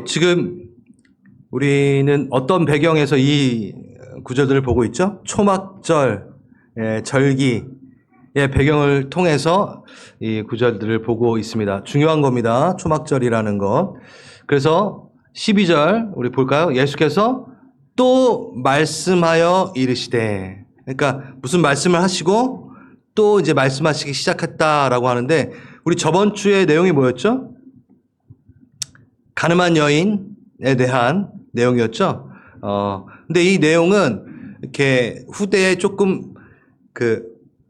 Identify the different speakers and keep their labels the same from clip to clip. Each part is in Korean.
Speaker 1: 지금 우리는 어떤 배경에서 이 구절들을 보고 있죠? 초막절, 절기의 배경을 통해서 이 구절들을 보고 있습니다. 중요한 겁니다. 초막절이라는 것. 그래서 12절 우리 볼까요? 예수께서 또 말씀하여 이르시되, 그러니까 무슨 말씀을 하시고 또 이제 말씀하시기 시작했다라고 하는데, 우리 저번 주에 내용이 뭐였죠? 가늠한 여인에 대한 내용이었죠. 근데 이 내용은 이렇게 후대에 조금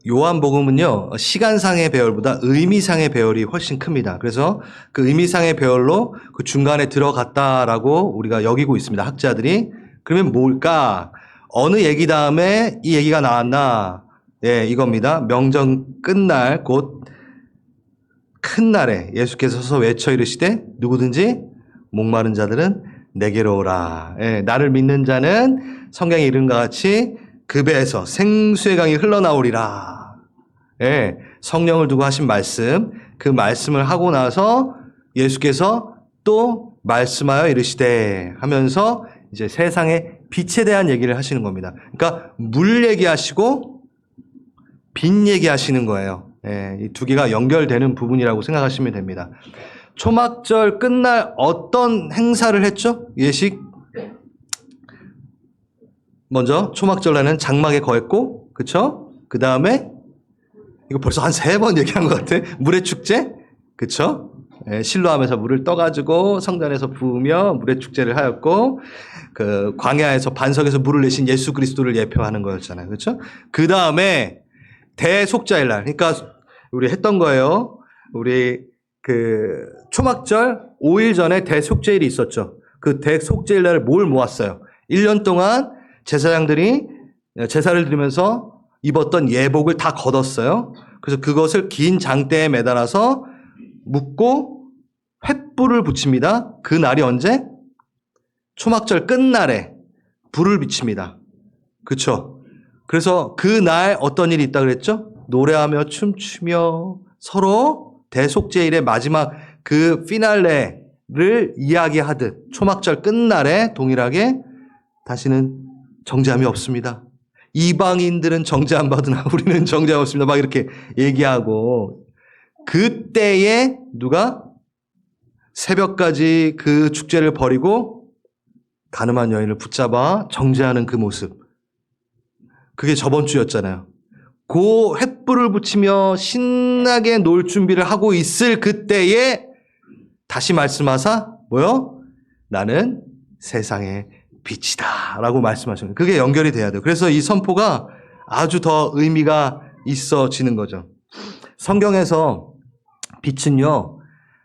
Speaker 1: 요한복음은요, 시간상의 배열보다 의미상의 배열이 훨씬 큽니다. 그래서 그 의미상의 배열로 그 중간에 들어갔다라고 우리가 여기고 있습니다. 학자들이. 그러면 뭘까? 어느 얘기 다음에 이 얘기가 나왔나? 예, 이겁니다. 명절 끝날 곧 큰 날에 예수께서 서서 외쳐 이르시되 누구든지 목마른 자들은 내게로 오라. 예, 나를 믿는 자는 성경에 이른 것 같이 그 배에서 생수의 강이 흘러나오리라. 예, 성령을 두고 하신 말씀, 그 말씀을 하고 나서 예수께서 또 말씀하여 이르시되 하면서 이제 세상의 빛에 대한 얘기를 하시는 겁니다. 그러니까 물 얘기하시고 빛 얘기하시는 거예요. 예, 이 두 개가 연결되는 부분이라고 생각하시면 됩니다. 초막절 끝날 어떤 행사를 했죠? 예식. 먼저 초막절날은 장막에 거했고, 그쵸? 그 다음에 이거 벌써 한 3번 얘기한 것 같아. 물의 축제, 그쵸? 예, 실로암에서 물을 떠가지고 성전에서 부으며 물의 축제를 하였고, 그 광야에서 반석에서 물을 내신 예수 그리스도를 예표하는 거였잖아요, 그쵸? 그 다음에 대속자일 날, 그러니까 우리 했던 거예요. 우리 초막절 5일 전에 대속죄일이 있었죠. 그 대속죄일 날에 뭘 모았어요? 1년 동안 제사장들이 제사를 드리면서 입었던 예복을 다 걷었어요. 그래서 그것을 긴 장대에 매달아서 묶고 횃불을 붙입니다. 그 날이 언제? 초막절 끝날에 불을 비칩니다. 그렇죠? 그래서 그 날 어떤 일이 있다 그랬죠? 노래하며 춤추며 서로 대속죄일의 마지막 그 피날레를 이야기하듯 초막절 끝날에 동일하게 다시는 정죄함이 없습니다. 이방인들은 정죄 안 받으나 우리는 정죄 없습니다. 막 이렇게 얘기하고, 그때에 누가 새벽까지 그 축제를 벌이고 가늠한 여인을 붙잡아 정죄하는 그 모습. 그게 저번 주였잖아요. 그 횃불을 붙이며 신나게 놀 준비를 하고 있을 그때에 다시 말씀하사 뭐요? 나는 세상의 빛이다 라고 말씀하셨어요. 그게 연결이 돼야 돼요. 그래서 이 선포가 아주 더 의미가 있어지는 거죠. 성경에서 빛은요,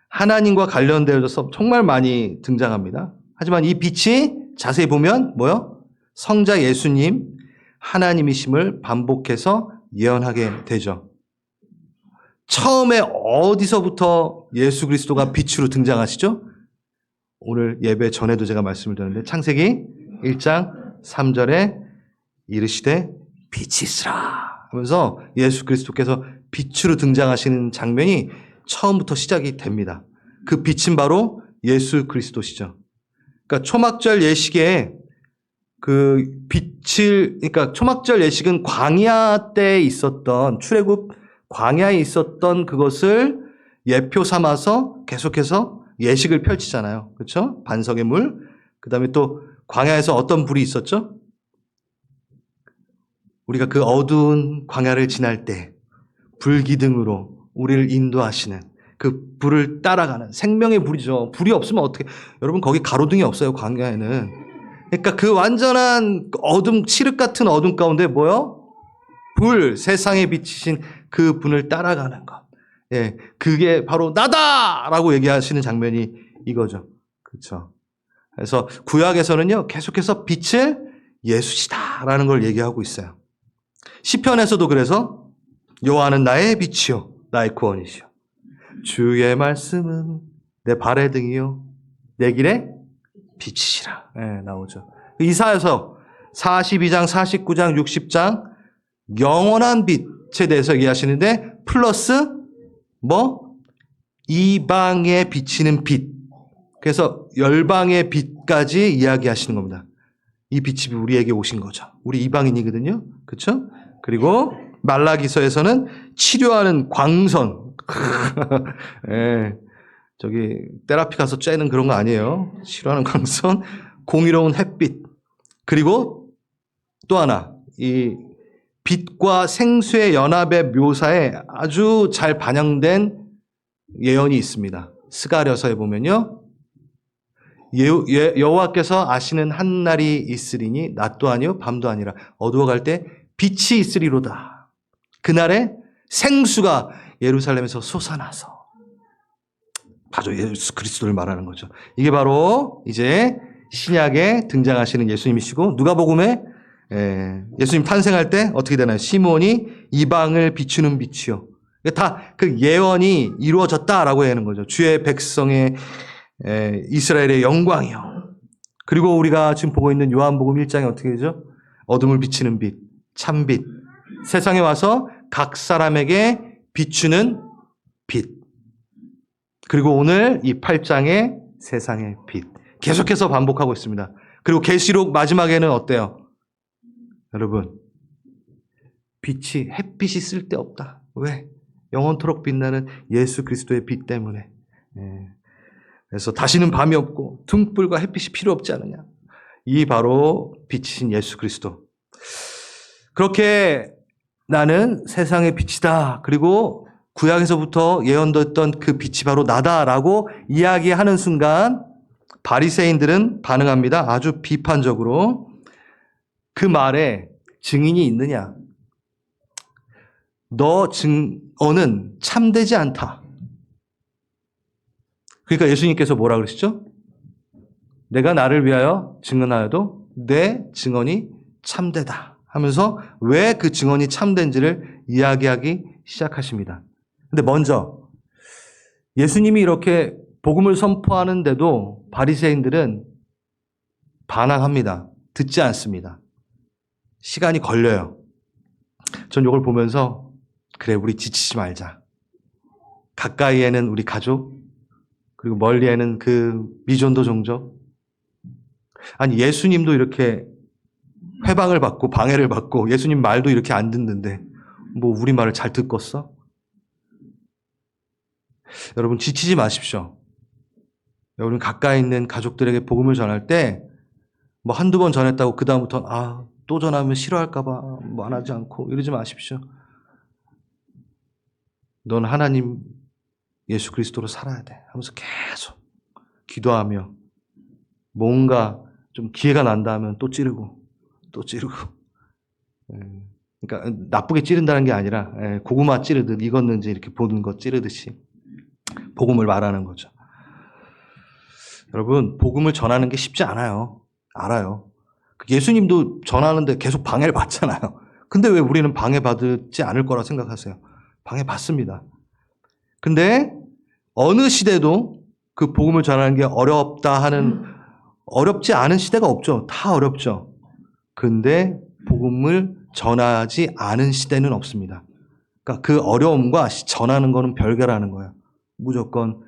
Speaker 1: 하나님과 관련되어서 정말 많이 등장합니다. 하지만 이 빛이 자세히 보면 뭐요? 성자 예수님 하나님이심을 반복해서 예언하게 되죠. 처음에 어디서부터 예수 그리스도가 빛으로 등장하시죠? 오늘 예배 전에도 제가 말씀을 드렸는데 창세기 1장 3절에 이르시되 빛이 있으라 하면서 예수 그리스도께서 빛으로 등장하시는 장면이 처음부터 시작이 됩니다. 그 빛은 바로 예수 그리스도시죠. 그러니까 초막절 예식에 그러니까 초막절 예식은 광야 때 있었던, 출애굽 광야에 있었던 그것을 예표 삼아서 계속해서 예식을 펼치잖아요. 그렇죠? 반석의 물. 그다음에 또 광야에서 어떤 불이 있었죠? 우리가 그 어두운 광야를 지날 때 불기둥으로 우리를 인도하시는 그 불을 따라가는 생명의 불이죠. 불이 없으면 어떻게, 여러분 거기 가로등이 없어요, 광야에는. 그러니까 그 완전한 어둠, 칠흑 같은 어둠 가운데 뭐요? 불, 세상에 비치신 그 분을 따라가는 것. 예, 그게 바로 나다라고 얘기하시는 장면이 이거죠. 그렇죠? 그래서 구약에서는요, 계속해서 빛을 예수시다라는 걸 얘기하고 있어요. 시편에서도 그래서 여호와는 나의 빛이요, 나의 구원이시요. 주의 말씀은 내 발의 등이요, 내 길에 빛이시라. 네, 나오죠. 이사야서 42장, 49장, 60장 영원한 빛에 대해서 얘기하시는데 플러스 뭐? 이방에 비치는 빛. 그래서 열방의 빛까지 이야기하시는 겁니다. 이 빛이 우리에게 오신 거죠. 우리 이방인이거든요. 그렇죠? 그리고 말라기서에서는 치료하는 광선. 예, 저기 테라피 가서 쬐는 그런 거 아니에요. 치료하는 광선, 공의로운 햇빛. 그리고 또 하나, 이 빛과 생수의 연합의 묘사에 아주 잘 반영된 예언이 있습니다. 스가랴서에 보면요. 여호와께서 아시는 한 날이 있으리니 낮도 아니요 밤도 아니라 어두워갈 때 빛이 있으리로다. 그날에 생수가 예루살렘에서 솟아나서 바로 예수 그리스도를 말하는 거죠. 이게 바로 이제 신약에 등장하시는 예수님이시고 누가복음에 예수님 탄생할 때 어떻게 되나요? 시몬이 이방을 비추는 빛이요. 다 그 예언이 이루어졌다라고 하는 거죠. 주의 백성의 이스라엘의 영광이요. 그리고 우리가 지금 보고 있는 요한복음 1장에 어떻게 되죠? 어둠을 비치는 빛, 참빛. 세상에 와서 각 사람에게 비추는 빛. 그리고 오늘 이 8장의 세상의 빛. 계속해서 반복하고 있습니다. 그리고 계시록 마지막에는 어때요? 여러분, 빛이, 햇빛이 쓸데없다. 왜? 영원토록 빛나는 예수 그리스도의 빛 때문에. 그래서 다시는 밤이 없고 등불과 햇빛이 필요 없지 않느냐. 이 바로 빛이신 예수 그리스도. 그렇게 나는 세상의 빛이다. 그리고 구약에서부터 예언됐던 그 빛이 바로 나다라고 이야기하는 순간 바리새인들은 반응합니다. 아주 비판적으로. 그 말에 증인이 있느냐? 너 증언은 참되지 않다. 그러니까 예수님께서 뭐라 그러시죠? 내가 나를 위하여 증언하여도 내 증언이 참되다 하면서 왜 그 증언이 참된지를 이야기하기 시작하십니다. 근데 먼저 예수님이 이렇게 복음을 선포하는데도 바리새인들은 반항합니다. 듣지 않습니다. 시간이 걸려요. 전 이걸 보면서 그래, 우리 지치지 말자. 가까이에는 우리 가족, 그리고 멀리에는 그 미전도 종족. 아니, 예수님도 이렇게 회방을 받고 방해를 받고 예수님 말도 이렇게 안 듣는데 뭐 우리 말을 잘 듣겠어? 여러분, 지치지 마십시오. 여러분, 가까이 있는 가족들에게 복음을 전할 때 뭐 한두 번 전했다고 그 다음부터 또 전하면 싫어할까봐 뭐 안 하지 않고 이러지 마십시오. 넌 하나님 예수 그리스도로 살아야 돼 하면서 계속 기도하며 뭔가 좀 기회가 난다 하면 또 찌르고 또 찌르고. 그러니까 나쁘게 찌른다는 게 아니라 고구마 찌르듯 익었는지 이렇게 보는 것 찌르듯이 복음을 말하는 거죠. 여러분, 복음을 전하는 게 쉽지 않아요. 알아요. 예수님도 전하는데 계속 방해를 받잖아요. 근데 왜 우리는 방해받지 않을 거라 생각하세요? 방해받습니다. 근데 어느 시대도 그 복음을 전하는 게 어렵지 않은 시대가 없죠. 다 어렵죠. 근데 복음을 전하지 않은 시대는 없습니다. 그러니까 그 어려움과 전하는 거는 별개라는 거예요. 무조건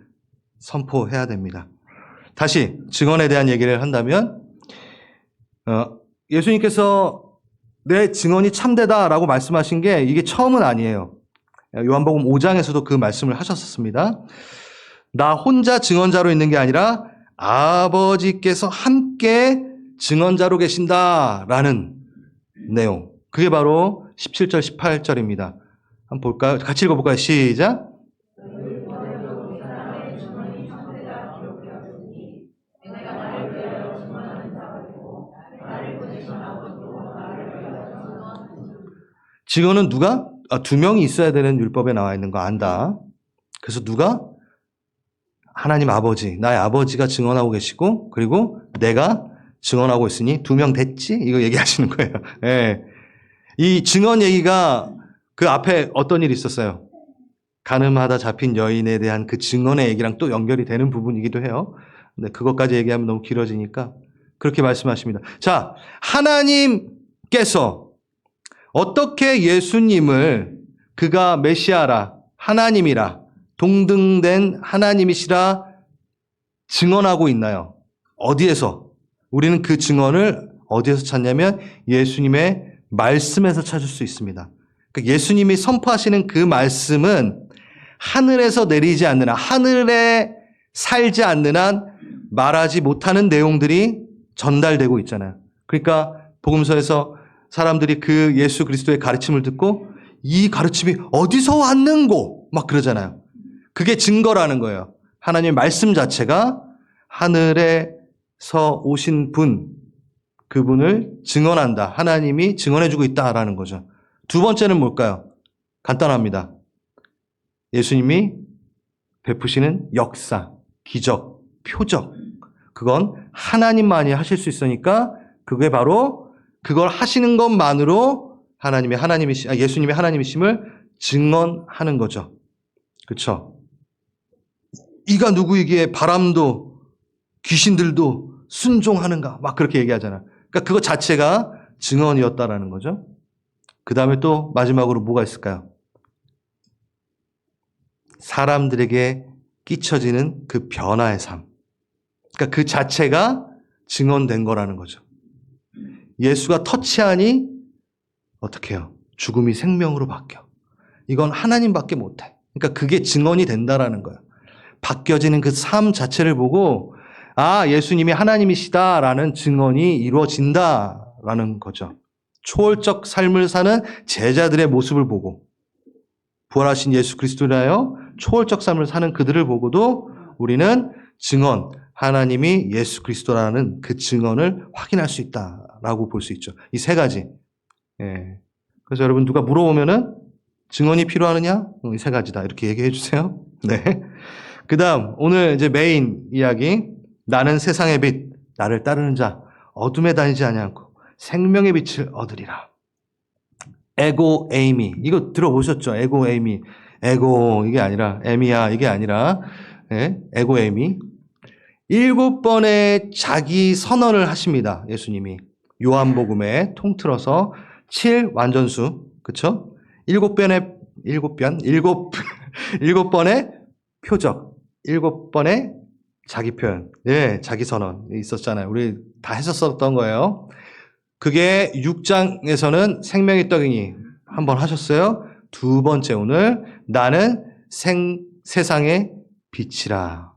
Speaker 1: 선포해야 됩니다. 다시 증언에 대한 얘기를 한다면 예수님께서 내 증언이 참되다라고 말씀하신 게 이게 처음은 아니에요. 요한복음 5장에서도 그 말씀을 하셨습니다. 나 혼자 증언자로 있는 게 아니라 아버지께서 함께 증언자로 계신다라는 내용. 그게 바로 17절, 18절입니다. 한번 볼까요? 같이 읽어볼까요? 시작. 증언은 누가? 두 명이 있어야 되는 율법에 나와 있는 거 안다. 그래서 누가? 하나님 아버지, 나의 아버지가 증언하고 계시고 그리고 내가 증언하고 있으니 2명 됐지? 이거 얘기하시는 거예요. 네. 이 증언 얘기가 그 앞에 어떤 일이 있었어요? 가늠하다 잡힌 여인에 대한 그 증언의 얘기랑 또 연결이 되는 부분이기도 해요. 근데 그것까지 얘기하면 너무 길어지니까 그렇게 말씀하십니다. 자, 하나님께서 어떻게 예수님을 그가 메시아라, 하나님이라, 동등된 하나님이시라 증언하고 있나요? 어디에서? 우리는 그 증언을 어디에서 찾냐면 예수님의 말씀에서 찾을 수 있습니다. 그러니까 예수님이 선포하시는 그 말씀은 하늘에서 내리지 않는 한, 하늘에 살지 않는 한 말하지 못하는 내용들이 전달되고 있잖아요. 그러니까 복음서에서 사람들이 그 예수 그리스도의 가르침을 듣고 이 가르침이 어디서 왔는고 막 그러잖아요. 그게 증거라는 거예요. 하나님의 말씀 자체가 하늘에서 오신 분, 그분을 증언한다. 하나님이 증언해주고 있다라는 거죠. 두 번째는 뭘까요? 간단합니다. 예수님이 베푸시는 역사, 기적, 표적. 그건 하나님만이 하실 수 있으니까 그게 바로 그걸 하시는 것만으로 예수님의 하나님이심을 증언하는 거죠. 그렇죠? 이가 누구이기에 바람도 귀신들도 순종하는가? 막 그렇게 얘기하잖아요. 그러니까 그것 자체가 증언이었다라는 거죠. 그 다음에 또 마지막으로 뭐가 있을까요? 사람들에게 끼쳐지는 그 변화의 삶. 그러니까 그 자체가 증언된 거라는 거죠. 예수가 터치하니 어떻게 해요? 죽음이 생명으로 바뀌어. 이건 하나님밖에 못해. 그러니까 그게 증언이 된다라는 거예요. 바뀌어지는 그 삶 자체를 보고 아, 예수님이 하나님이시다라는 증언이 이루어진다라는 거죠. 초월적 삶을 사는 제자들의 모습을 보고 부활하신 예수 그리스도라여 초월적 삶을 사는 그들을 보고도 우리는 증언, 하나님이 예수 그리스도라는 그 증언을 확인할 수 있다라고 볼 수 있죠. 이 세 가지. 예. 그래서 여러분 누가 물어보면은 증언이 필요하느냐? 이 세 가지다. 이렇게 얘기해 주세요. 네. 그 다음, 오늘 이제 메인 이야기. 나는 세상의 빛, 나를 따르는 자, 어둠에 다니지 아니하고 생명의 빛을 얻으리라. 에고 에이미. 이거 들어보셨죠? 에고 에이미. 에고, 이게 아니라, 에미야, 이게 아니라, 예, 에고 에이미. 7번의 자기 선언을 하십니다. 예수님이. 요한복음에 통틀어서 7 완전수. 그쵸? 7번의 표적. 7번의 자기 표현. 예, 자기 선언 있었잖아요. 우리 다 했었던 거예요. 그게 6장에서는 생명의 떡이니 한번 하셨어요. 두 번째 오늘 나는 세상의 빛이라.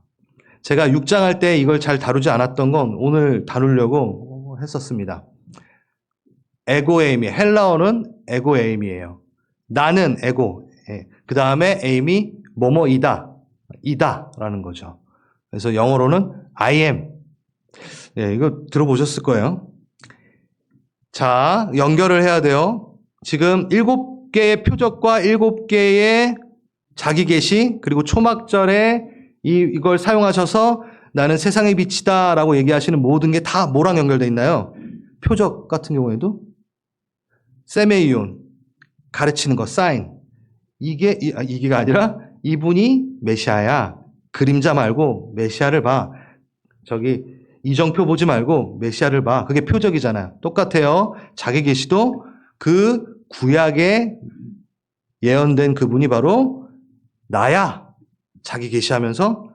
Speaker 1: 제가 6장 할 때 이걸 잘 다루지 않았던 건 오늘 다루려고 했었습니다. 에고에이미, 헬라어는 에고에이미예요. 나는 에고, 그 다음에 에이미 뭐뭐이다, 이다라는 거죠. 그래서 영어로는 I am. 예, 이거 들어보셨을 거예요. 자, 연결을 해야 돼요. 지금 7개의 표적과 7개의 자기 계시 그리고 초막절에 이걸 사용하셔서 나는 세상의 빛이다라고 얘기하시는 모든 게 다 뭐랑 연결되어 있나요? 표적 같은 경우에도 세메이온, 가르치는 것, 사인. 이게가 아니라 이분이 메시아야. 그림자 말고 메시아를 봐. 저기 이정표 보지 말고 메시아를 봐. 그게 표적이잖아요. 똑같아요. 자기 계시도 그 구약에 예언된 그분이 바로 나야. 자기 계시하면서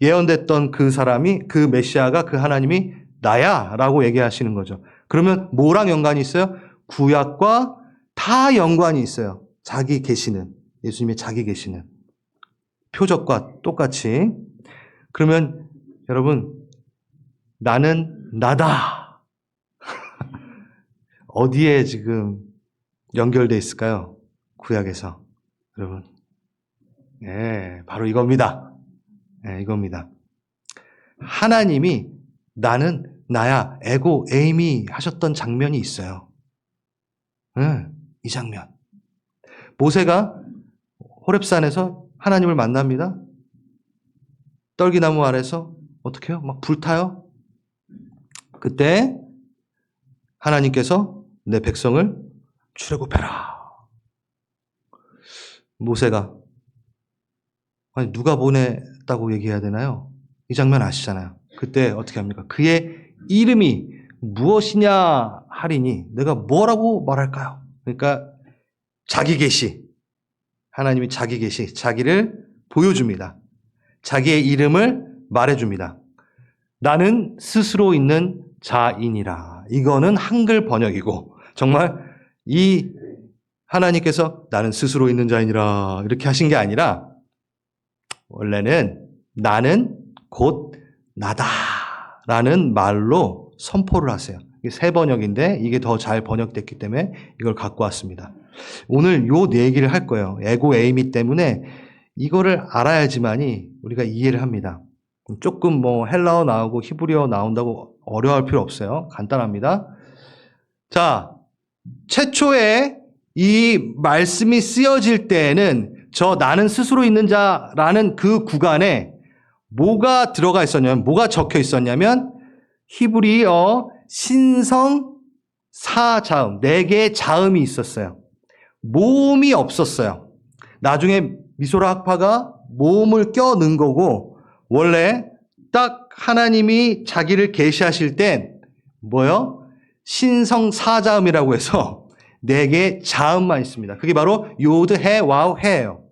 Speaker 1: 예언됐던 그 사람이, 그 메시아가, 그 하나님이 나야 라고 얘기하시는 거죠. 그러면 뭐랑 연관이 있어요? 구약과 다 연관이 있어요. 자기 계시는, 예수님의 자기 계시는 표적과 똑같이. 그러면 여러분, 나는 나다. 어디에 지금 연결돼 있을까요? 구약에서. 여러분, 예, 바로 이겁니다. 예, 이겁니다. 하나님이 나는 나야, 에고, 에이미 하셨던 장면이 있어요. 예, 이 장면. 모세가 호렙산에서 하나님을 만납니다. 떨기나무 아래서 어떻게 해요? 막 불타요. 그때 하나님께서 내 백성을 출애굽해라. 모세가 아니 누가 보냈다고 얘기해야 되나요? 이 장면 아시잖아요. 그때 어떻게 합니까? 그의 이름이 무엇이냐 하리니 내가 뭐라고 말할까요? 그러니까 자기 계시, 하나님이 자기 계시, 자기를 보여줍니다. 자기의 이름을 말해줍니다. 나는 스스로 있는 자이니라. 이거는 한글 번역이고 정말 이 하나님께서 나는 스스로 있는 자이니라 이렇게 하신 게 아니라 원래는 나는 곧 나다라는 말로 선포를 하세요. 이게 새 번역인데 이게 더 잘 번역됐기 때문에 이걸 갖고 왔습니다. 오늘 요 얘기를 할 거예요. 에고 에이미 때문에 이거를 알아야지만이 우리가 이해를 합니다. 조금 뭐 헬라어 나오고 히브리어 나온다고 어려워할 필요 없어요. 간단합니다. 자, 최초에 이 말씀이 쓰여질 때에는 저 나는 스스로 있는 자라는 그 구간에 뭐가 들어가 있었냐면, 뭐가 적혀 있었냐면 히브리어 신성 사자음, 4개의 자음이 있었어요. 모음이 없었어요. 나중에 미소라 학파가 모음을 껴넣은 거고, 원래 딱 하나님이 자기를 계시하실 땐 뭐요? 신성 사자음이라고 해서 4개의 자음만 있습니다. 그게 바로 요드, 해, 와우, 해예요.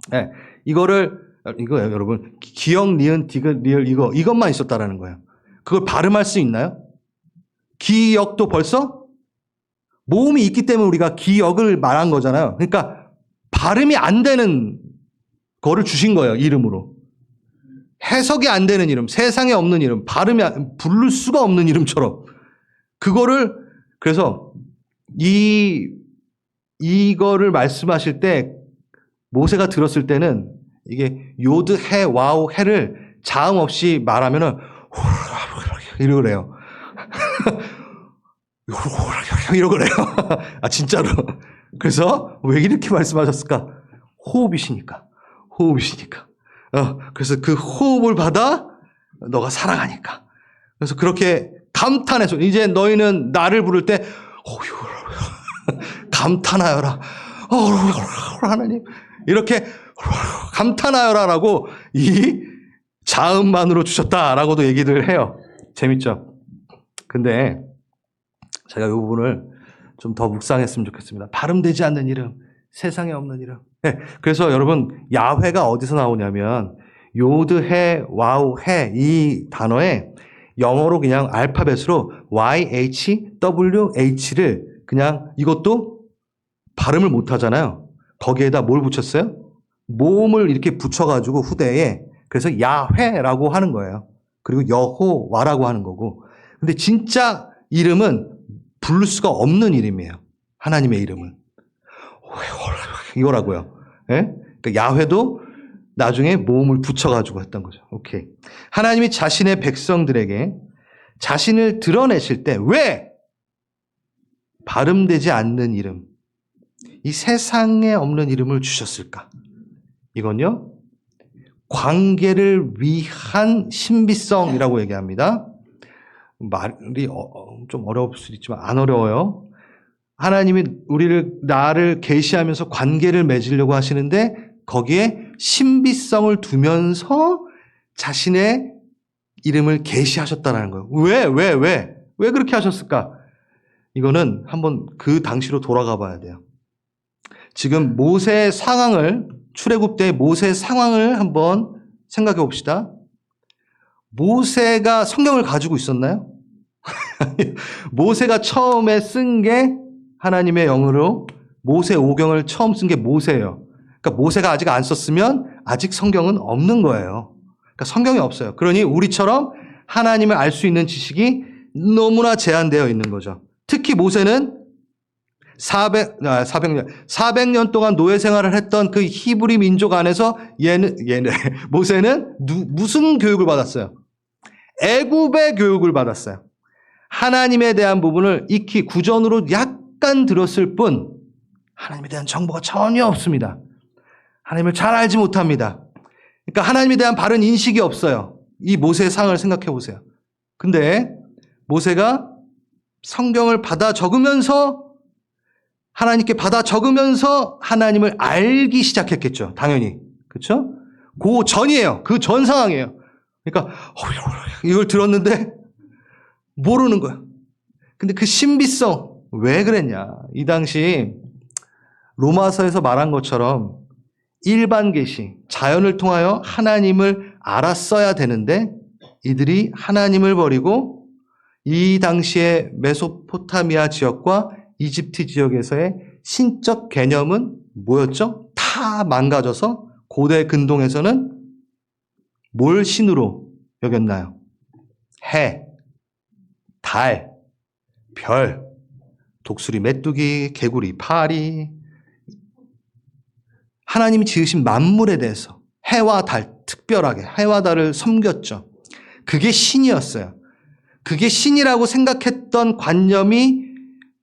Speaker 1: 네, 이거예요, 여러분. 기역, 니은, 디귿, 리을 이것만 있었다라는 거예요. 그걸 발음할 수 있나요? 기역도 벌써 모음이 있기 때문에 우리가 기역을 말한 거잖아요. 그러니까 발음이 안 되는 거를 주신 거예요, 이름으로. 해석이 안 되는 이름, 세상에 없는 이름, 부를 수가 없는 이름처럼. 그거를, 그래서 이거를 말씀하실 때 모세가 들었을 때는 이게 요드, 해, 와우, 해를 자음 없이 말하면은 이러래요. 이러래요. 아, 진짜로. 그래서 왜 이렇게 말씀하셨을까? 호흡이시니까. 그래서 그 호흡을 받아 너가 살아가니까. 그래서 그렇게 감탄해서 이제 너희는 나를 부를 때 감탄하여라. 하나님 이렇게 감탄하여라라고 이 자음만으로 주셨다라고도 얘기를 해요. 재밌죠? 근데 제가 이 부분을 좀 더 묵상했으면 좋겠습니다. 발음되지 않는 이름, 세상에 없는 이름. 네, 그래서 여러분 야훼가 어디서 나오냐면 요드, 해, 와우, 해 이 단어에 영어로 그냥 알파벳으로 YHWH를 그냥 이것도 발음을 못 하잖아요. 거기에다 뭘 붙였어요? 모음을 이렇게 붙여가지고 후대에 그래서 야훼라고 하는 거예요. 그리고 여호와라고 하는 거고. 근데 진짜 이름은 부를 수가 없는 이름이에요. 하나님의 이름은. 이거라고요. 예? 그러니까 야훼도 나중에 모음을 붙여가지고 했던 거죠. 오케이. 하나님이 자신의 백성들에게 자신을 드러내실 때 왜 발음되지 않는 이름, 이 세상에 없는 이름을 주셨을까? 이건요, 관계를 위한 신비성이라고 얘기합니다. 말이 좀 어려울 수도 있지만 안 어려워요. 하나님이 나를 계시하면서 관계를 맺으려고 하시는데 거기에 신비성을 두면서 자신의 이름을 계시하셨다는 거예요. 왜 그렇게 하셨을까? 이거는 한번 그 당시로 돌아가 봐야 돼요. 지금 모세의 상황을, 출애굽 때 모세의 상황을 한번 생각해 봅시다. 모세가 성경을 가지고 있었나요? 모세가 처음에 쓴 게 하나님의 영으로 모세 오경을 처음 쓴 게 모세예요. 그러니까 모세가 아직 안 썼으면 아직 성경은 없는 거예요. 그러니까 성경이 없어요. 그러니 우리처럼 하나님을 알 수 있는 지식이 너무나 제한되어 있는 거죠. 특히 모세는 400년 동안 노예 생활을 했던 그 히브리 민족 안에서 모세는 무슨 교육을 받았어요? 애굽의 교육을 받았어요. 하나님에 대한 부분을 익히 구전으로 약간 들었을 뿐 하나님에 대한 정보가 전혀 없습니다. 하나님을 잘 알지 못합니다. 그러니까 하나님에 대한 바른 인식이 없어요. 이 모세의 상을 생각해 보세요. 근데 모세가 성경을 받아 적으면서 하나님께 받아 적으면서 하나님을 알기 시작했겠죠. 당연히. 그렇죠? 그 전이에요. 그 전 상황이에요. 그러니까 이걸 들었는데 모르는 거야. 근데 그 신비성 왜 그랬냐? 이 당시 로마서에서 말한 것처럼 일반 계시, 자연을 통하여 하나님을 알았어야 되는데 이들이 하나님을 버리고 이 당시에 메소포타미아 지역과 이집트 지역에서의 신적 개념은 뭐였죠? 다 망가져서 고대 근동에서는 뭘 신으로 여겼나요? 해, 달, 별, 독수리 메뚜기, 개구리 파리, 하나님이 지으신 만물에 대해서 해와 달, 특별하게 해와 달을 섬겼죠. 그게 신이었어요. 그게 신이라고 생각했던 관념이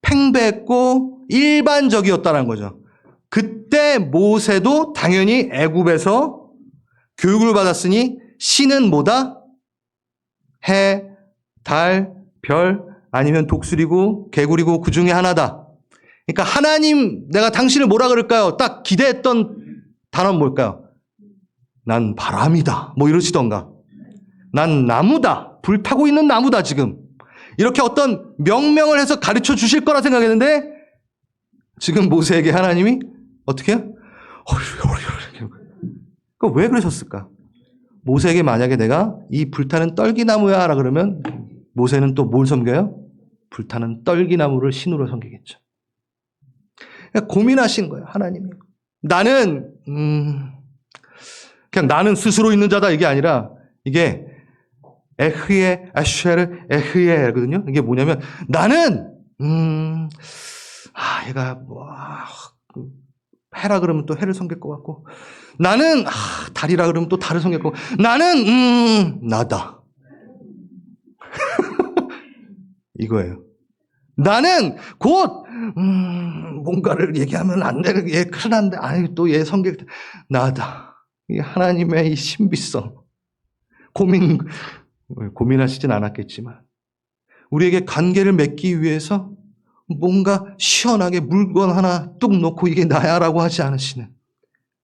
Speaker 1: 팽배했고 일반적이었다는 거죠. 그때 모세도 당연히 애굽에서 교육을 받았으니 신은 뭐다? 해, 달, 별, 아니면 독수리고 개구리고 그 중에 하나다. 그러니까 하나님, 내가 당신을 뭐라 그럴까요? 딱 기대했던 단어는 뭘까요? 난 바람이다. 뭐 이러시던가. 난 나무다. 불타고 있는 나무다 지금. 이렇게 어떤 명명을 해서 가르쳐 주실 거라 생각했는데 지금 모세에게 하나님이 어떻게 해요? 왜 그러셨을까? 모세에게 만약에 내가 이 불타는 떨기나무야 라 그러면 모세는 또 뭘 섬겨요? 불타는 떨기나무를 신으로 섬기겠죠. 그러니까 고민하신 거예요, 하나님이. 나는 그냥 나는 스스로 있는 자다 이게 아니라 이게 에흐예, 아슈에르, 에흐예거든요. 이게 뭐냐면 나는 얘가 뭐 해라 그러면 또 해를 섬길 것 같고 나는 달이라 그러면 또 달을 섬길 것 같고 나는 나다. 이거예요. 나는 곧 뭔가를 얘기하면 안 되는 얘 큰일 난데 또 얘 섬길 때 나다. 이 하나님의 이 신비성 고민하시진 않았겠지만 우리에게 관계를 맺기 위해서 뭔가 시원하게 물건 하나 뚝 놓고 이게 나야라고 하지 않으시는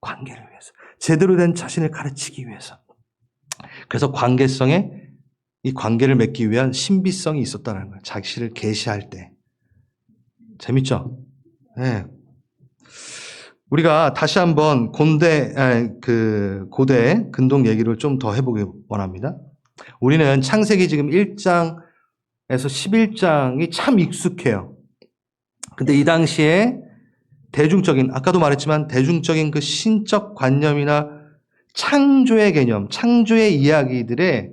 Speaker 1: 관계를 위해서 제대로 된 자신을 가르치기 위해서 그래서 관계성에 이 관계를 맺기 위한 신비성이 있었다는 거예요. 자신을 계시할 때. 재밌죠? 네. 우리가 다시 한번 고대 근동 얘기를 좀 더 해보기 원합니다. 우리는 창세기 지금 1장에서 11장이 참 익숙해요. 근데 이 당시에 아까도 말했지만 대중적인 그 신적 관념이나 창조의 개념, 창조의 이야기들에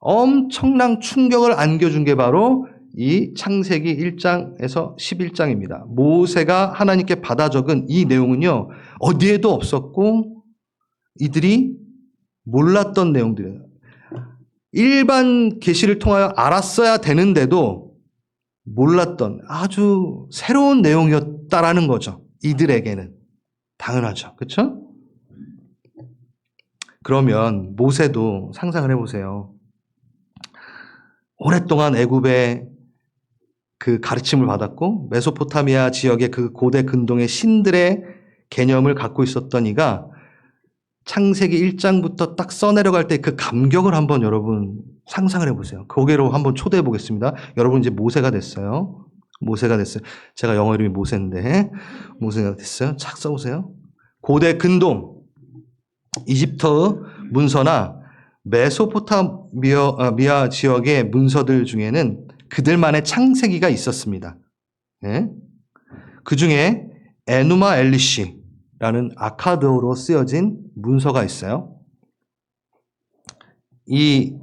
Speaker 1: 엄청난 충격을 안겨준 게 바로 이 창세기 1장에서 11장입니다. 모세가 하나님께 받아 적은 이 내용은요, 어디에도 없었고, 이들이 몰랐던 내용들이에요. 일반 계시를 통하여 알았어야 되는데도 몰랐던 아주 새로운 내용이었다라는 거죠. 이들에게는. 당연하죠. 그렇죠? 그러면 모세도 상상을 해보세요. 오랫동안 애굽의 그 가르침을 받았고 메소포타미아 지역의 그 고대 근동의 신들의 개념을 갖고 있었던 이가 창세기 1장부터 딱 써내려갈 때 그 감격을 한번 여러분 상상을 해보세요. 거기로 한번 초대해 보겠습니다. 여러분 이제 모세가 됐어요. 제가 영어 이름이 모세인데 모세가 됐어요. 착 써보세요. 고대 근동, 이집트 문서나 메소포타미아 지역의 문서들 중에는 그들만의 창세기가 있었습니다. 네? 그 중에 에누마 엘리시라는 아카드어로 쓰여진 문서가 있어요. 이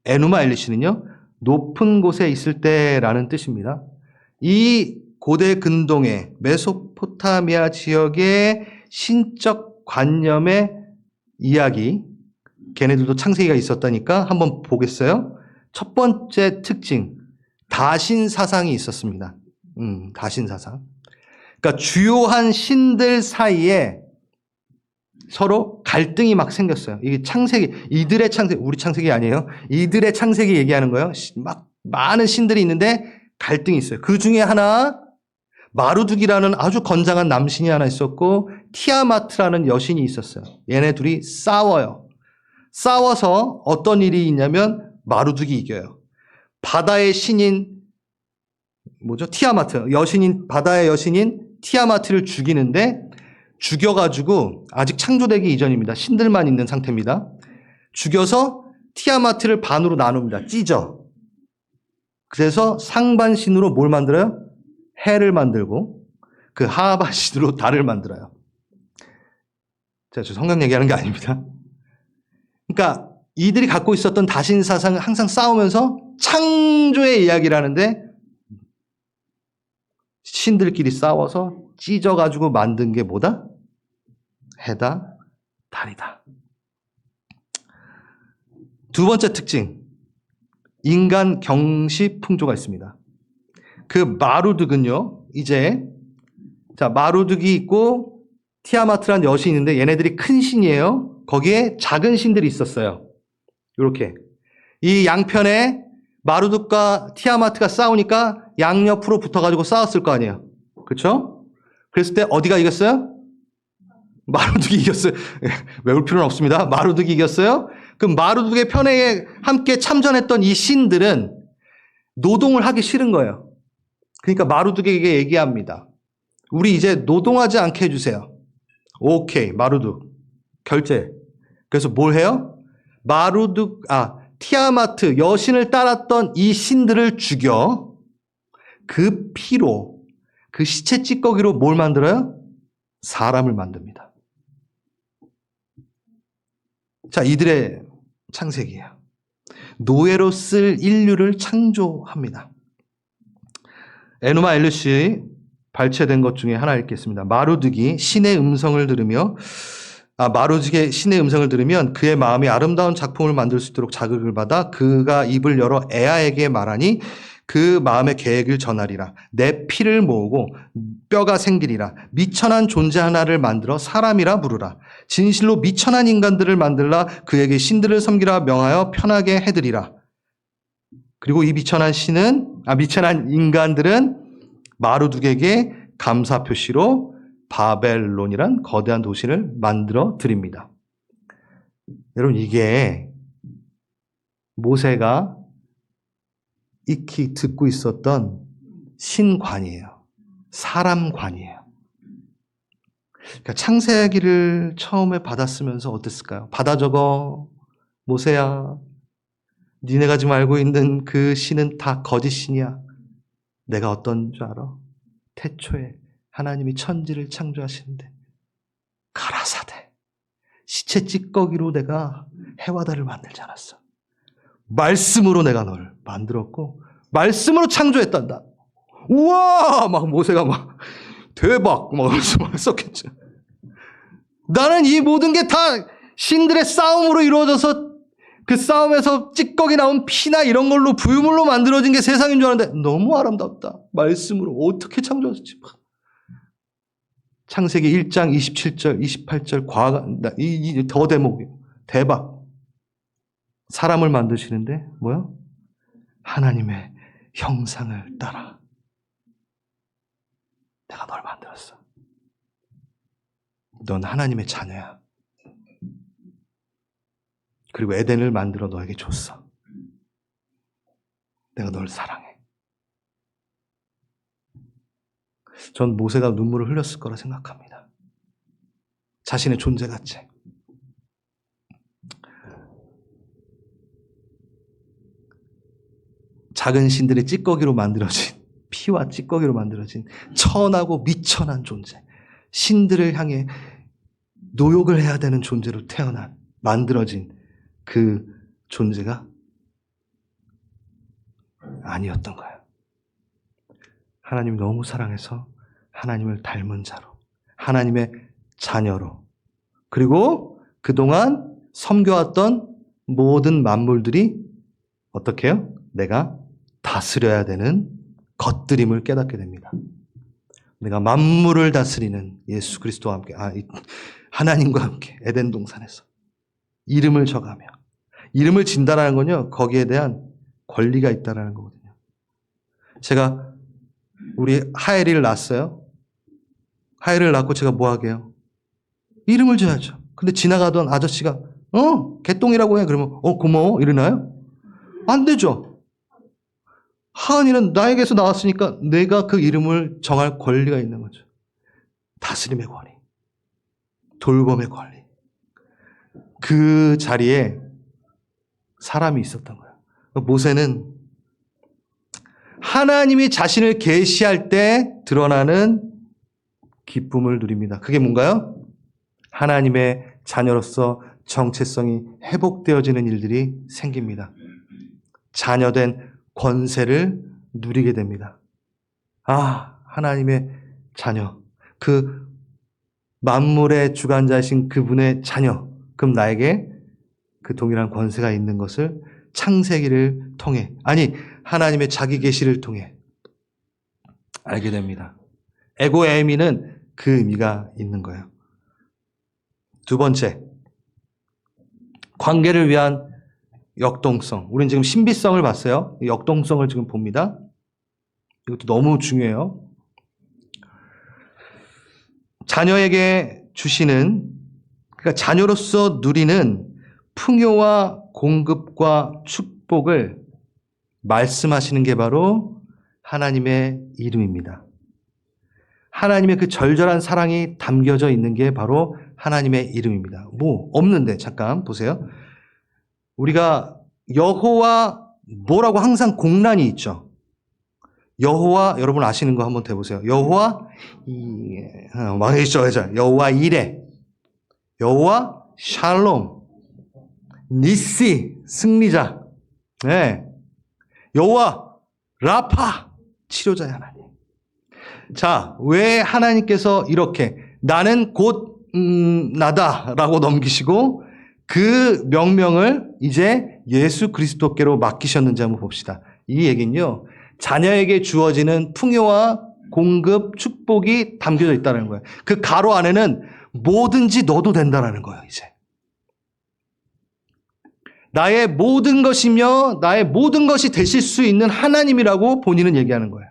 Speaker 1: 에누마 엘리시는요, 높은 곳에 있을 때라는 뜻입니다. 이 고대 근동의 메소포타미아 지역의 신적 관념의 이야기, 걔네들도 창세기가 있었다니까 한번 보겠어요? 첫 번째 특징, 다신사상이 있었습니다. 다신사상. 그러니까 주요한 신들 사이에 서로 갈등이 막 생겼어요. 이게 창세기, 이들의 창세기, 우리 창세기 아니에요. 이들의 창세기 얘기하는 거예요. 막 많은 신들이 있는데 갈등이 있어요. 그 중에 하나, 마루둑이라는 아주 건장한 남신이 하나 있었고 티아마트라는 여신이 있었어요. 얘네 둘이 싸워요. 싸워서 어떤 일이 있냐면 마루둑이 이겨요. 바다의 신인 티아마트, 바다의 여신인 티아마트를 죽이는데 죽여가지고 아직 창조되기 이전입니다. 신들만 있는 상태입니다. 죽여서 티아마트를 반으로 나눕니다. 찢어. 그래서 상반신으로 뭘 만들어요? 해를 만들고 그 하반신으로 달을 만들어요. 자, 저 성경 얘기하는 게 아닙니다. 그러니까 이들이 갖고 있었던 다신 사상을 항상 싸우면서 창조의 이야기를 하는데 신들끼리 싸워서 찢어가지고 만든 게 뭐다? 해다, 달이다. 두 번째 특징, 인간 경시 풍조가 있습니다. 그 마루득은요, 이제 자 마루득이 있고 티아마트란 여신이 있는데 얘네들이 큰 신이에요. 거기에 작은 신들이 있었어요. 이렇게 이 양편에 마루득과 티아마트가 싸우니까 양옆으로 붙어가지고 싸웠을 거 아니에요. 그렇죠? 그랬을 때 어디가 이겼어요? 마루득이 이겼어요. 외울 필요는 없습니다. 마루득이 이겼어요. 그 마루득의 편에 함께 참전했던 이 신들은 노동을 하기 싫은 거예요. 그러니까 마루득에게 얘기합니다. 우리 이제 노동하지 않게 해주세요. 오케이, 마루득 결제. 그래서 뭘 해요? 티아마트 여신을 따랐던 이 신들을 죽여 그 피로 그 시체 찌꺼기로 뭘 만들어요? 사람을 만듭니다. 자, 이들의 창세기예요. 노예로 쓸 인류를 창조합니다. 에누마 엘리시 발췌된 것 중에 하나 읽겠습니다. 마루득이 신의 음성을 들으며 마루득의 신의 음성을 들으면 그의 마음이 아름다운 작품을 만들 수 있도록 자극을 받아 그가 입을 열어 에아에게 말하니 그 마음의 계획을 전하리라. 내 피를 모으고 뼈가 생기리라. 미천한 존재 하나를 만들어 사람이라 부르라. 진실로 미천한 인간들을 만들라. 그에게 신들을 섬기라 명하여 편하게 해드리라. 그리고 이 미천한 인간들은 마루둑에게 감사 표시로 바벨론이란 거대한 도시를 만들어 드립니다. 여러분, 이게 모세가 익히 듣고 있었던 신관이에요. 사람관이에요. 그러니까 창세기를 처음에 받았으면서 어땠을까요? 받아 적어. 모세야, 니네가 지금 알고 있는 그 신은 다 거짓 신이야. 내가 어떤 줄 알아? 태초에 하나님이 천지를 창조하시는데 가라사대 시체 찌꺼기로 내가 해와 달을 만들지 않았어. 말씀으로 내가 너를 만들었고 말씀으로 창조했단다. 우와! 막 모세가 막 대박! 막 썼겠죠. 나는 이 모든 게 다 신들의 싸움으로 이루어져서 그 싸움에서 찌꺼기 나온 피나 이런 걸로 부유물로 만들어진 게 세상인 줄 알았는데 너무 아름답다. 말씀으로 어떻게 창조했지? 창세기 1장 27절, 28절 더 대목이에요. 대박. 사람을 만드시는데 뭐야? 하나님의 형상을 따라 내가 널 만들었어. 넌 하나님의 자녀야. 그리고 에덴을 만들어 너에게 줬어. 내가 널 사랑해. 전 모세가 눈물을 흘렸을 거라 생각합니다. 자신의 존재 자체. 작은 신들의 찌꺼기로 만들어진, 피와 찌꺼기로 만들어진 천하고 미천한 존재. 신들을 향해 노역을 해야 되는 존재로 만들어진 그 존재가 아니었던 거예요. 하나님이 너무 사랑해서 하나님을 닮은 자로, 하나님의 자녀로, 그리고 그동안 섬겨왔던 모든 만물들이 어떻게 해요? 내가 다스려야 되는 것들임을 깨닫게 됩니다. 내가 만물을 다스리는 예수 그리스도와 함께, 하나님과 함께 에덴 동산에서 이름을 져가며, 이름을 진다라는 건요, 거기에 대한 권리가 있다라는 거거든요. 제가 우리 하엘이를 낳았어요. 하엘이를 낳고 제가 뭐 하게요? 이름을 줘야죠. 근데 지나가던 아저씨가 개똥이라고 해. 그러면 고마워 이러나요? 안 되죠. 하은이는 나에게서 나왔으니까 내가 그 이름을 정할 권리가 있는 거죠. 다스림의 권리, 돌봄의 권리. 그 자리에 사람이 있었던 거예요. 모세는 하나님이 자신을 계시할 때 드러나는 기쁨을 누립니다. 그게 뭔가요? 하나님의 자녀로서 정체성이 회복되어지는 일들이 생깁니다. 자녀된 권세를 누리게 됩니다. 아, 하나님의 자녀. 그 만물의 주관자이신 그분의 자녀. 그럼 나에게 그 동일한 권세가 있는 것을 창세기를 통해, 아니 하나님의 자기 계시를 통해 알게 됩니다. 에고에이미는 그 의미가 있는 거예요. 두 번째, 관계를 위한 역동성. 우리는 지금 신비성을 봤어요. 역동성을 지금 봅니다. 이것도 너무 중요해요. 자녀에게 주시는, 그러니까 자녀로서 누리는 풍요와 공급과 축복을 말씀하시는 게 바로 하나님의 이름입니다. 하나님의 그 절절한 사랑이 담겨져 있는 게 바로 하나님의 이름입니다. 뭐 없는데 잠깐 보세요. 우리가 여호와 뭐라고 항상 공란이 있죠. 여호와 여러분 아시는 거 한번 대보세요. 여호와 망했죠. 여호와 이레, 여호와 샬롬, 니시 승리자, 네. 여호와 라파 치료자의 하나님. 자, 왜 하나님께서 이렇게 나는 곧 나다라고 넘기시고 그 명명을 이제 예수 그리스도께로 맡기셨는지 한번 봅시다. 이 얘기는요, 자녀에게 주어지는 풍요와 공급, 축복이 담겨져 있다는 거예요. 그 가로 안에는 뭐든지 넣어도 된다는 거예요, 이제. 나의 모든 것이며 나의 모든 것이 되실 수 있는 하나님이라고 본인은 얘기하는 거예요.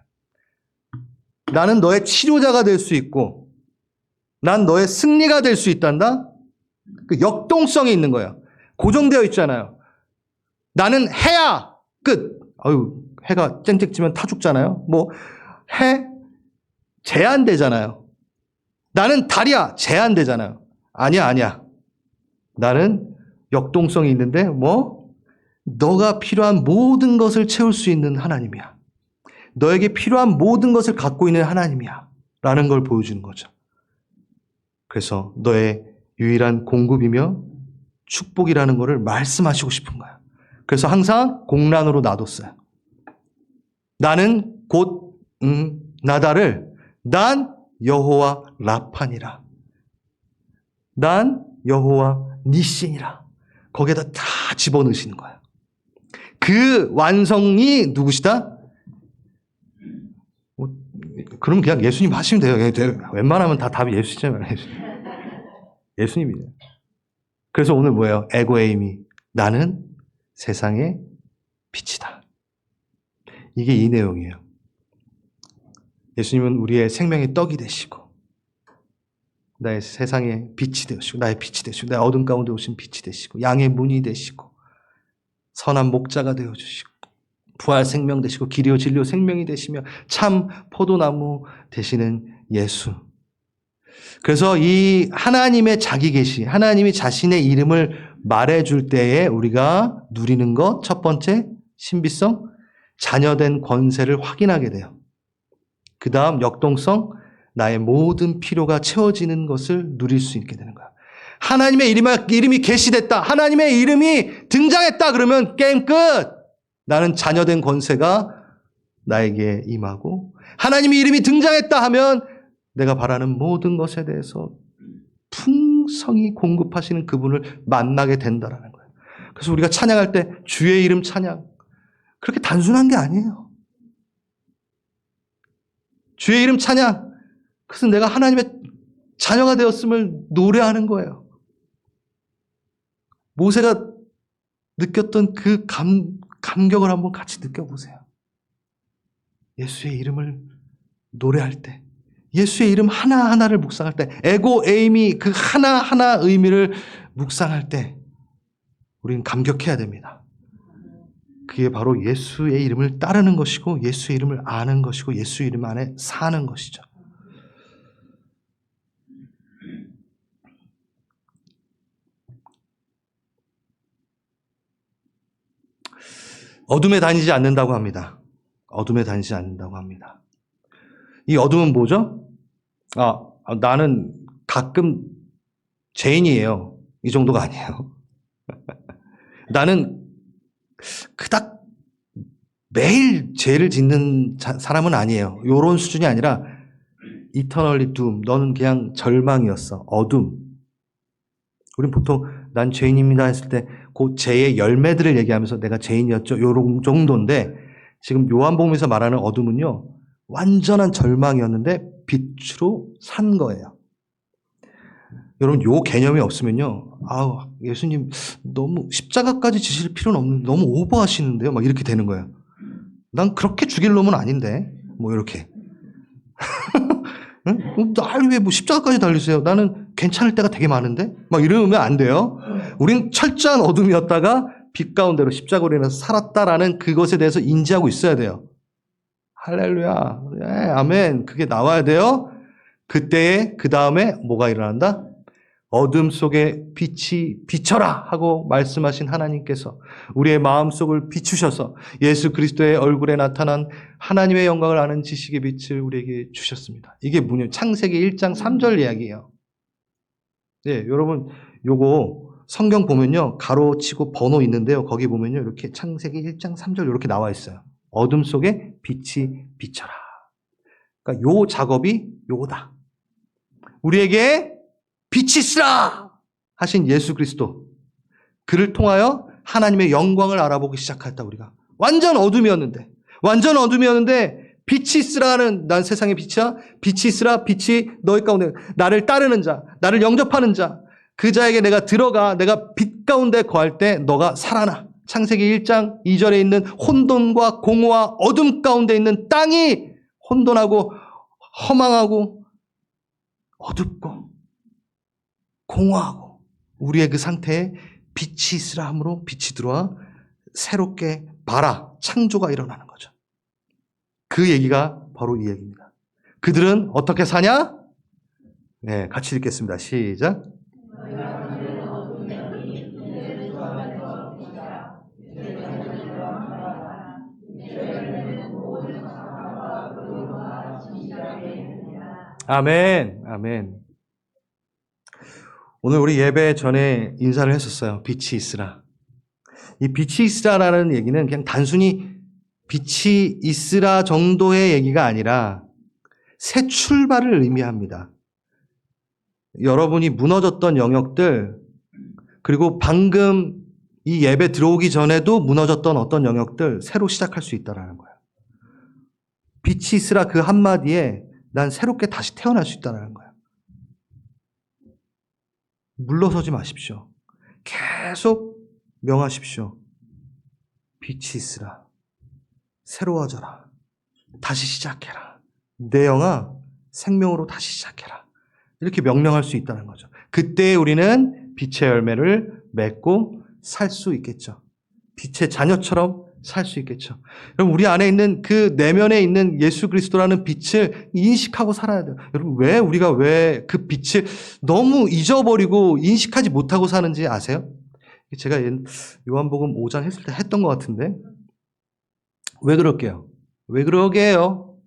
Speaker 1: 나는 너의 치료자가 될 수 있고 난 너의 승리가 될 수 있단다. 그 역동성이 있는 거예요. 고정되어 있잖아요. 나는 해야 끝. 해가 쨍쨍 찌면 타 죽잖아요. 뭐 해 제한되잖아요. 나는 달이야 제한되잖아요. 아니야. 나는 역동성이 있는데 너가 필요한 모든 것을 채울 수 있는 하나님이야. 너에게 필요한 모든 것을 갖고 있는 하나님이야. 라는 걸 보여주는 거죠. 그래서 너의 유일한 공급이며 축복이라는 것을 말씀하시고 싶은 거야. 그래서 항상 공란으로 놔뒀어요. 나는 곧 나다를 난 여호와 라판이라. 난 여호와 니신이라. 거기에다 다 집어넣으시는 거예요. 그 완성이 누구시다? 그럼 그냥 예수님 하시면 돼요. 웬만하면 다 답이 예수잖아요. 예수님이에요. 그래서 오늘 뭐예요? 에고에이미. 나는 세상의 빛이다. 이게 이 내용이에요. 예수님은 우리의 생명의 떡이 되시고 나의 세상의 빛이 되시고 나의 빛이 되시고 나의 어둠 가운데 오신 빛이 되시고 양의 문이 되시고 선한 목자가 되어주시고 부활 생명 되시고 길이요 진리요 생명이 되시며 참 포도나무 되시는 예수. 그래서 이 하나님의 자기 계시, 하나님이 자신의 이름을 말해줄 때에 우리가 누리는 것, 첫 번째 신비성, 자녀된 권세를 확인하게 돼요. 그 다음 역동성, 나의 모든 필요가 채워지는 것을 누릴 수 있게 되는 거야. 하나님의 이름이 계시됐다. 하나님의 이름이 등장했다. 그러면 게임 끝. 나는 자녀된 권세가 나에게 임하고 하나님의 이름이 등장했다 하면 내가 바라는 모든 것에 대해서 풍성히 공급하시는 그분을 만나게 된다라는 거예요. 그래서 우리가 찬양할 때 주의 이름 찬양. 그렇게 단순한 게 아니에요. 주의 이름 찬양. 그래서 내가 하나님의 자녀가 되었음을 노래하는 거예요. 모세가 느꼈던 그 감격을 한번 같이 느껴보세요. 예수의 이름을 노래할 때, 예수의 이름 하나하나를 묵상할 때, 에고에이미 그 하나하나 의미를 묵상할 때 우리는 감격해야 됩니다. 그게 바로 예수의 이름을 따르는 것이고 예수의 이름을 아는 것이고 예수의 이름 안에 사는 것이죠. 어둠에 다니지 않는다고 합니다. 어둠에 다니지 않는다고 합니다. 이 어둠은 뭐죠? 나는 가끔 죄인이에요. 이 정도가 아니에요. 나는 그닥 매일 죄를 짓는 사람은 아니에요. 이런 수준이 아니라 eternally doom. 너는 그냥 절망이었어. 어둠. 우린 보통 난 죄인입니다 했을 때 그 죄의 열매들을 얘기하면서 내가 죄인이었죠. 요런 정도인데 지금 요한복음에서 말하는 어둠은요. 완전한 절망이었는데 빛으로 산 거예요. 여러분 요 개념이 없으면요. 예수님 너무 십자가까지 지실 필요는 없는데 너무 오버하시는데요. 막 이렇게 되는 거예요. 난 그렇게 죽일 놈은 아닌데 뭐 이렇게. 응? 날 왜 뭐 십자가까지 달리세요? 나는 괜찮을 때가 되게 많은데? 막 이러면 안 돼요. 우린 철저한 어둠이었다가 빛 가운데로 십자가로 인해서 살았다라는 그것에 대해서 인지하고 있어야 돼요. 할렐루야. 네, 아멘. 그게 나와야 돼요. 그때에 그 다음에 뭐가 일어난다? 어둠 속에 빛이 비쳐라 하고 말씀하신 하나님께서 우리의 마음속을 비추셔서 예수 그리스도의 얼굴에 나타난 하나님의 영광을 아는 지식의 빛을 우리에게 주셨습니다. 이게 뭐냐? 창세기 1장 3절 이야기예요. 네, 여러분 요거 성경 보면요. 가로치고 번호 있는데요. 거기 보면요. 이렇게 창세기 1장 3절 이렇게 나와 있어요. 어둠 속에 빛이 비쳐라. 그러니까 요 작업이 요거다. 우리에게 빛이 있으라 하신 예수 그리스도. 그를 통하여 하나님의 영광을 알아보기 시작했다 우리가. 완전 어둠이었는데 빛이 있으라는 난 세상의 빛이야. 빛이 있으라. 빛이 너희 가운데 나를 따르는 자, 나를 영접하는 자. 그 자에게 내가 들어가 내가 빛 가운데 거할 때 너가 살아나. 창세기 1장 2절에 있는 혼돈과 공허와 어둠 가운데 있는 땅이 혼돈하고 허망하고 어둡고 공허하고 우리의 그 상태에 빛이 있으라 함으로 빛이 들어와 새롭게 봐라 창조가 일어나는 거죠. 그 얘기가 바로 이 얘기입니다. 그들은 어떻게 사냐? 네, 같이 읽겠습니다. 시작. 아멘, 아멘. 오늘 우리 예배 전에 인사를 했었어요. 빛이 있으라. 이 빛이 있으라라는 얘기는 그냥 단순히 빛이 있으라 정도의 얘기가 아니라 새 출발을 의미합니다. 여러분이 무너졌던 영역들, 그리고 방금 이 예배 들어오기 전에도 무너졌던 어떤 영역들 새로 시작할 수 있다는 거예요. 빛이 있으라 그 한마디에 난 새롭게 다시 태어날 수 있다는 거예요. 물러서지 마십시오. 계속 명하십시오. 빛이 있으라. 새로워져라. 다시 시작해라. 내 영아 생명으로 다시 시작해라. 이렇게 명령할 수 있다는 거죠. 그때 우리는 빛의 열매를 맺고 살 수 있겠죠. 빛의 자녀처럼 살 수 있겠죠. 여러분 우리 안에 있는 그 내면에 있는 예수 그리스도라는 빛을 인식하고 살아야 돼요. 여러분 우리가 왜 그 빛을 너무 잊어버리고 인식하지 못하고 사는지 아세요? 제가 요한복음 5장 했을 때 했던 것 같은데 왜 그럴게요? 왜 그러게요?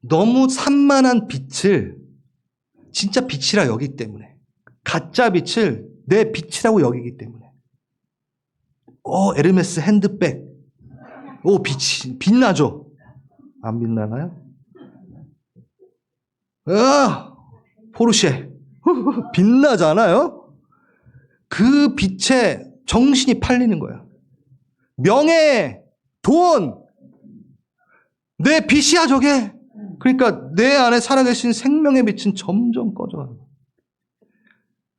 Speaker 1: 너무 산만한 빛을 진짜 빛이라 여기기 때문에 가짜 빛을 내 빛이라고 여기기 때문에 에르메스 핸드백 빛나죠? 안 빛나나요? 포르쉐 빛나잖아요? 그 빛에 정신이 팔리는 거예요. 명예, 돈, 내 빛이야 저게. 그러니까 내 안에 살아계신 생명의 빛은 점점 꺼져가는 거예요.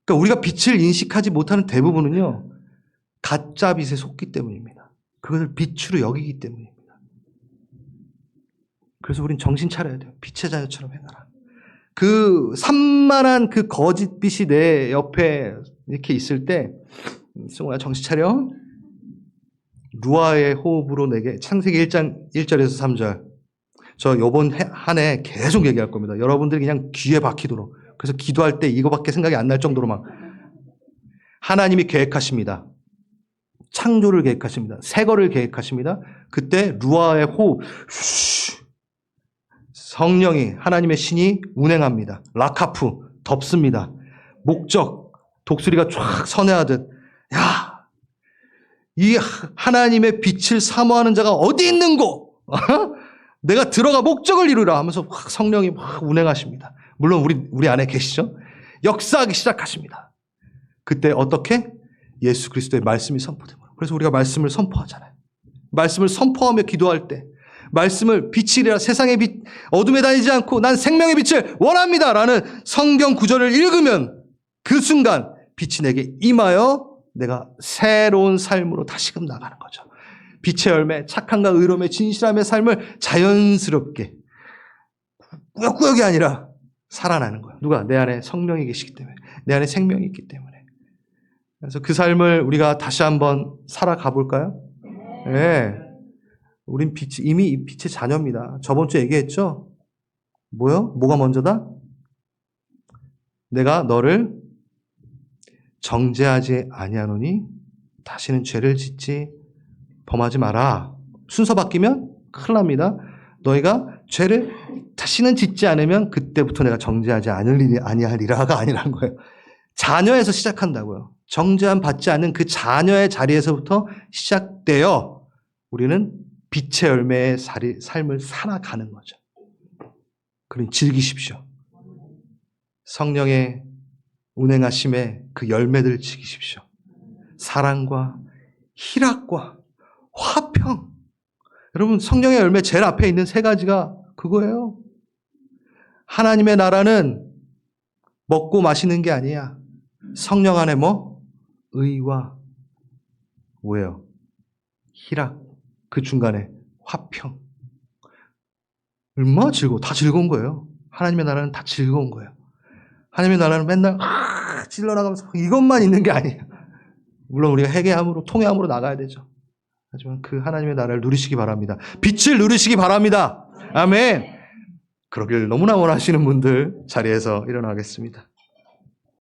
Speaker 1: 그러니까 우리가 빛을 인식하지 못하는 대부분은요. 가짜 빛에 속기 때문입니다. 그것을 빛으로 여기기 때문입니다. 그래서 우린 정신 차려야 돼요. 빛의 자녀처럼 행하라. 그 산만한 그 거짓 빛이 내 옆에 이렇게 있을 때 승우야 정신 차려. 루아의 호흡으로 내게 창세기 1장 1절에서 3절 저 이번 한 해 계속 얘기할 겁니다. 여러분들이 그냥 귀에 박히도록. 그래서 기도할 때 이거밖에 생각이 안 날 정도로 막 하나님이 계획하십니다. 창조를 계획하십니다. 새 거를 계획하십니다. 그때 루아의 호흡, 성령이, 하나님의 신이 운행합니다. 라카프, 덮습니다. 목적, 독수리가 쫙 선회하듯, 야, 이 하나님의 빛을 사모하는 자가 어디 있는고? 내가 들어가 목적을 이루라 하면서 성령이 막 운행하십니다. 물론 우리 안에 계시죠? 역사하기 시작하십니다. 그때 어떻게? 예수 그리스도의 말씀이 선포됩니다. 그래서 우리가 말씀을 선포하잖아요. 말씀을 선포하며 기도할 때 말씀을 빛이라 세상의 빛, 어둠에 다니지 않고 난 생명의 빛을 원합니다 라는 성경 구절을 읽으면 그 순간 빛이 내게 임하여 내가 새로운 삶으로 다시금 나가는 거죠. 빛의 열매, 착함과 의로움의 진실함의 삶을 자연스럽게 꾸역꾸역이 아니라 살아나는 거예요. 누가? 내 안에 성령이 계시기 때문에, 내 안에 생명이 있기 때문에. 그래서 그 삶을 우리가 다시 한번 살아가 볼까요? 네. 우린 이미 이 빛의 자녀입니다. 저번 주에 얘기했죠? 뭐요? 뭐가 먼저다? 내가 너를 정죄하지 아니하노니 다시는 죄를 짓지 범하지 마라. 순서 바뀌면 큰일 납니다. 너희가 죄를 다시는 짓지 않으면 그때부터 내가 정죄하지 아니하리라가 아니라는 거예요. 자녀에서 시작한다고요. 정죄함 받지 않는 그 자녀의 자리에서부터 시작되어 우리는 빛의 열매의 삶을 살아가는 거죠. 그럼 즐기십시오. 성령의 운행하심에 그 열매들을 즐기십시오. 사랑과 희락과 화평. 여러분, 성령의 열매 제일 앞에 있는 세 가지가 그거예요. 하나님의 나라는 먹고 마시는 게 아니야. 성령 안에 뭐? 의와 뭐예요? 희락. 그 중간에 화평. 얼마나 즐거워. 다 즐거운 거예요. 하나님의 나라는 다 즐거운 거예요. 하나님의 나라는 맨날 찔러나가면서 이것만 있는 게 아니에요. 물론 우리가 회개함으로 통회함으로 나가야 되죠. 하지만 그 하나님의 나라를 누리시기 바랍니다. 빛을 누리시기 바랍니다. 아멘. 그러길 너무나 원하시는 분들 자리에서 일어나겠습니다.